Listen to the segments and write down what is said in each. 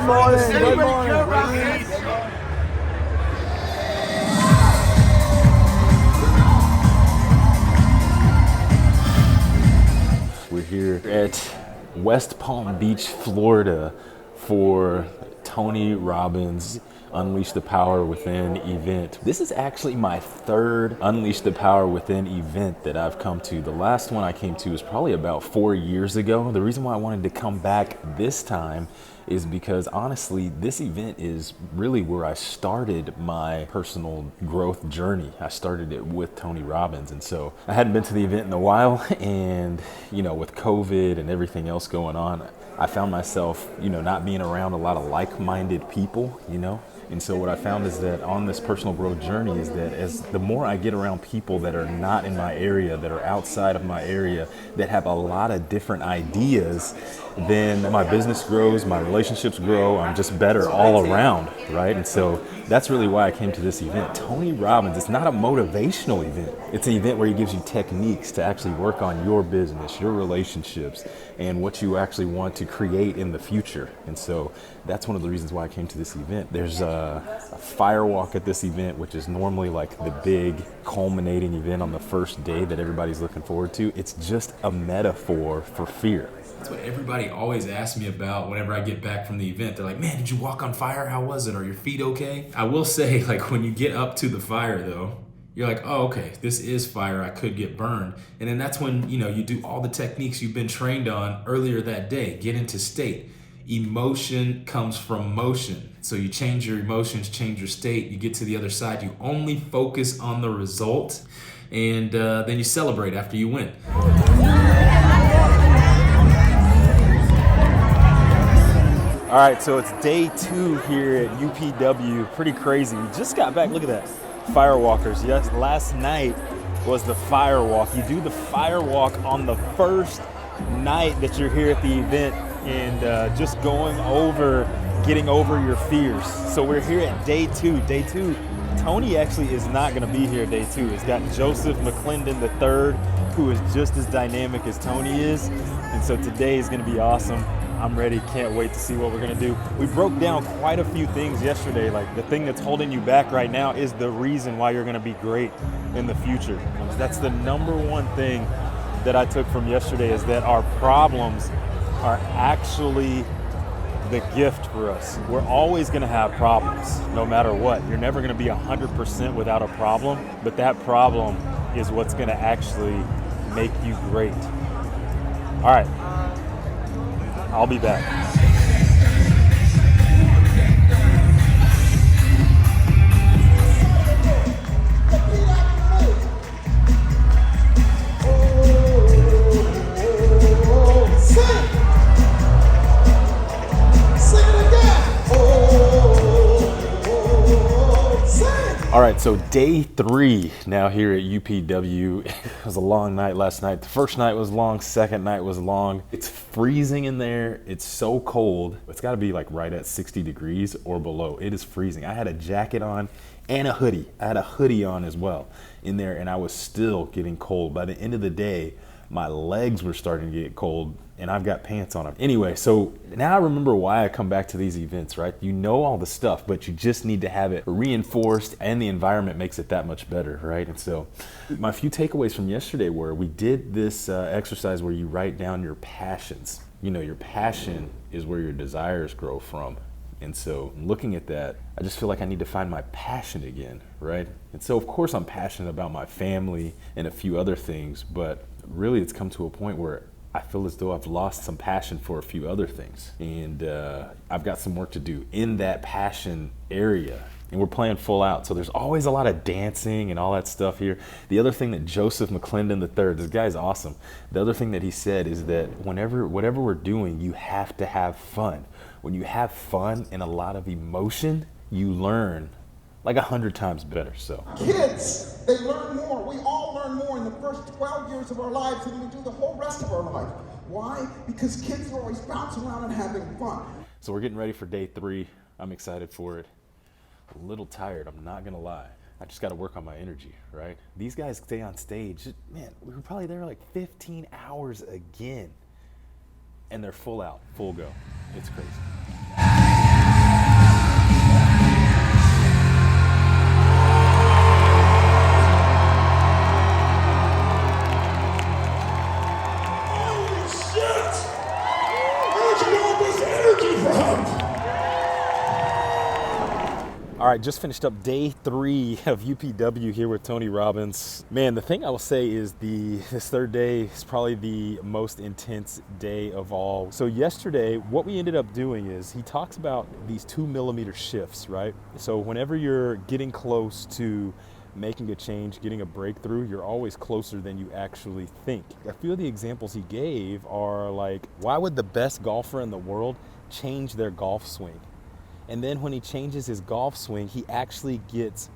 morning. Good morning. We're here at West Palm Beach, Florida for Tony Robbins' Unleash the Power Within event. This is actually my third Unleash the Power Within event that I've come to. The last one I came to was probably about 4 years ago. The reason why I wanted to come back this time is because honestly, this event is really where I started my personal growth journey. I started it with Tony Robbins. And so I hadn't been to the event in a while, and with COVID and everything else going on, I found myself, not being around a lot of like-minded people, And so what I found is that on this personal growth journey is that as the more I get around people that are not in my area, that are outside of my area, that have a lot of different ideas, then my business grows, my relationships grow, I'm just better all around, right? And so that's really why I came to this event. Tony Robbins, it's not a motivational event. It's an event where he gives you techniques to actually work on your business, your relationships, and what you actually want to create in the future. And so that's one of the reasons why I came to this event. There's a fire walk at this event, which is normally like the big culminating event on the first day that everybody's looking forward to. It's just a metaphor for fear. That's what everybody always asks me about whenever I get back from the event. They're like, man, did you walk on fire? How was it? Are your feet okay? I will say, when you get up to the fire though, you're like, oh, okay, this is fire. I could get burned. And then that's when, you do all the techniques you've been trained on earlier that day. Get into state. Emotion comes from motion. So you change your emotions, change your state. You get to the other side. You only focus on the result, and then you celebrate after you win. All right, so it's day 2 here at UPW. Pretty crazy. We just got back. Look at that. Firewalkers. Yes, last night was the firewalk. You do the firewalk on the first night that you're here at the event, and just getting over your fears. So we're here at day 2. Day 2, Tony actually is not going to be here day 2. It's got Joseph McClendon III, who is just as dynamic as Tony is. And so today is going to be awesome. I'm ready, can't wait to see what we're gonna do. We broke down quite a few things yesterday. Like the thing that's holding you back right now is the reason why you're gonna be great in the future. That's the number one thing that I took from yesterday, is that our problems are actually the gift for us. We're always gonna have problems, no matter what. You're never gonna be 100% without a problem, but that problem is what's gonna actually make you great. All right. I'll be back. All right, so day 3 now here at UPW. It was a long night last night. The first night was long, second night was long. It's freezing in there. It's so cold. It's gotta be right at 60 degrees or below. It is freezing. I had a jacket on and a hoodie. I had a hoodie on as well in there, and I was still getting cold. By the end of the day, my legs were starting to get cold, and I've got pants on them. Anyway, so now I remember why I come back to these events, right? You know all the stuff, but you just need to have it reinforced, and the environment makes it that much better, right? And so my few takeaways from yesterday were we did this exercise where you write down your passions. Your passion is where your desires grow from. And so looking at that, I just feel like I need to find my passion again, right? And so of course I'm passionate about my family and a few other things, but really it's come to a point where I feel as though I've lost some passion for a few other things. And I've got some work to do in that passion area. And we're playing full out. So there's always a lot of dancing and all that stuff here. The other thing that Joseph McClendon III, this guy's awesome. The other thing that he said is that whatever we're doing, you have to have fun. When you have fun and a lot of emotion, you learn 100 times better. So kids, they learn more. We all learn more in the first 12 years of our lives than we do the whole rest of our life. Why? Because kids are always bouncing around and having fun. So we're getting ready for day 3. I'm excited for it. A little tired, I'm not gonna lie. I just gotta work on my energy, right? These guys stay on stage, man, we were probably there 15 hours again. And they're full out, full go. It's crazy. right, just finished up day 3 of UPW here with Tony Robbins. Man, the thing I will say is this third day is probably the most intense day of all. So yesterday, what we ended up doing is he talks about these 2mm shifts, right? So whenever you're getting close to making a change, getting a breakthrough, you're always closer than you actually think. A few of the examples he gave are like, why would the best golfer in the world change their golf swing? And then when he changes his golf swing, he actually gets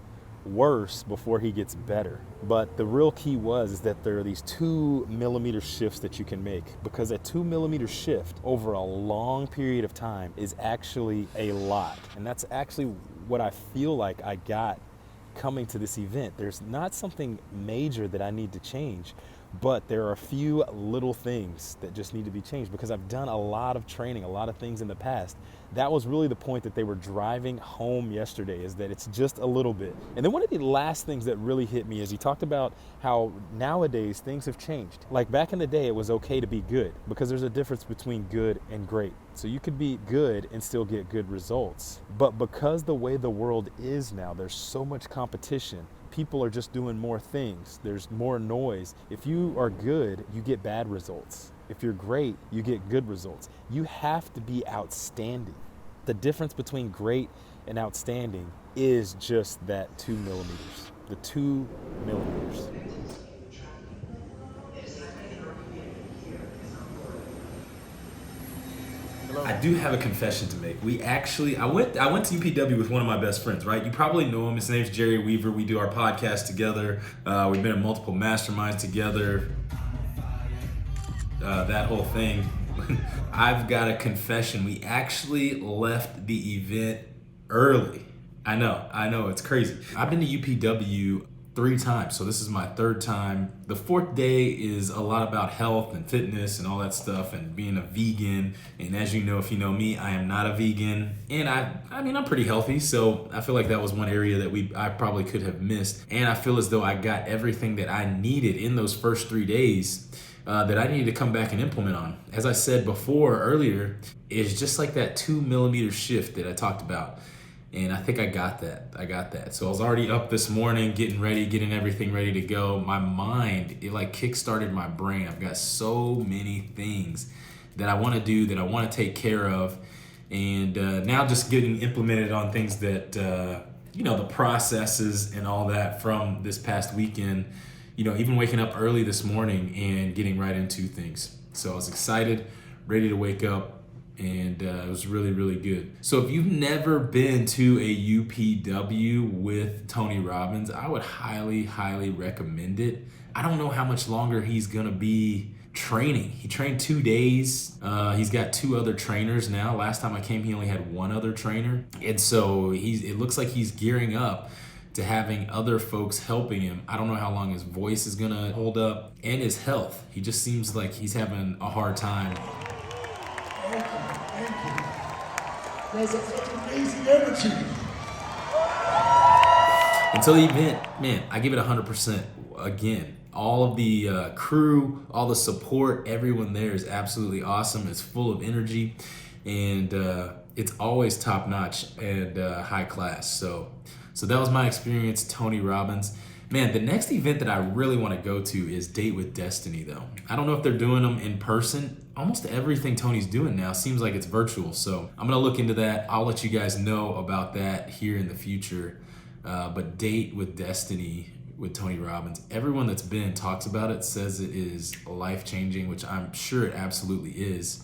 worse before he gets better. But the real key is that there are these 2mm shifts that you can make, because a 2mm shift over a long period of time is actually a lot. And that's actually what I feel like I got coming to this event. There's not something major that I need to change, but there are a few little things that just need to be changed, because I've done a lot of training, a lot of things in the past. That was really the point that they were driving home yesterday, is that it's just a little bit. And then one of the last things that really hit me is he talked about how nowadays things have changed. Like back in the day, it was okay to be good, because there's a difference between good and great. So you could be good and still get good results. But because the way the world is now, there's so much competition. People are just doing more things. There's more noise. If you are good, you get bad results. If you're great, you get good results. You have to be outstanding. The difference between great and outstanding is just that 2mm, the 2mm. I do have a confession to make. I went to UPW with one of my best friends, right? You probably know him. His name's Jerry Weaver. We do our podcast together. We've been in multiple masterminds together. That whole thing. I've got a confession. We actually left the event early. I know, it's crazy. I've been to UPW 3 times, so this is my 3rd time. The 4th day is a lot about health and fitness and all that stuff and being a vegan. And as you know, if you know me, I am not a vegan. And I'm pretty healthy, so I feel like that was one area that I probably could have missed. And I feel as though I got everything that I needed in those first 3 days that I needed to come back and implement on. As I said earlier, it's just like that 2mm shift that I talked about. And I think I got that. So I was already up this morning, getting everything ready to go. My mind, it like kickstarted my brain. I've got so many things that I want to do, that I want to take care of. And now just getting implemented on things that, the processes and all that from this past weekend, even waking up early this morning and getting right into things. So I was excited, ready to wake up. And it was really, really good. So if you've never been to a UPW with Tony Robbins, I would highly, highly recommend it. I don't know how much longer he's gonna be training. He trained 2 days. He's got 2 other trainers now. Last time I came, he only had 1 other trainer. And so it looks like he's gearing up to having other folks helping him. I don't know how long his voice is gonna hold up, and his health. He just seems like he's having a hard time. Thank you. There's such amazing energy. Until the event, man, I give it 100%. Again, all of the crew, all the support, everyone there is absolutely awesome. It's full of energy, and it's always top notch and high class. So that was my experience, Tony Robbins. Man, the next event that I really want to go to is Date with Destiny, though. I don't know if they're doing them in person. Almost everything Tony's doing now seems like it's virtual. So I'm going to look into that. I'll let you guys know about that here in the future. But Date with Destiny with Tony Robbins, everyone that's been talks about it, says it is life-changing, which I'm sure it absolutely is.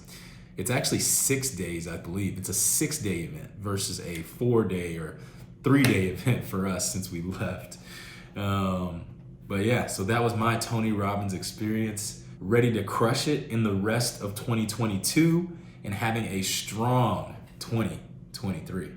It's actually 6 days, I believe. It's a 6-day event versus a 4-day or 3-day event for us since we left. But yeah, so that was my Tony Robbins experience. Ready to crush it in the rest of 2022 and having a strong 2023.